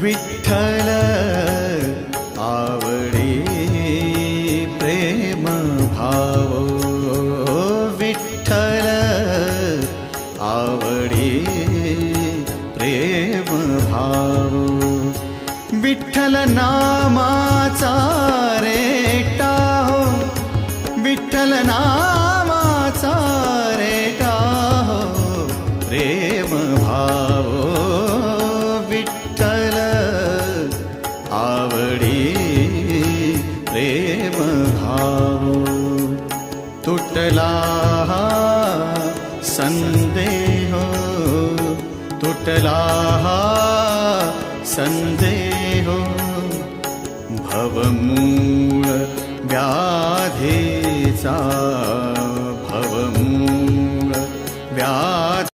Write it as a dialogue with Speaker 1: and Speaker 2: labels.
Speaker 1: विठ्ठल आवडे प्रेम भाव, विठ्ठल आवडे प्रेम भाव, विठ्ठल नामाचा रेटा हो, विठ्ठल नामाचा रेटा हो प्रेम भाव, विठ्ठल आवडे प्रेम भाव, तुटला संदेह, तुटला संदेह, भवमूळ व्याधीचा, भवमूळ व्याधी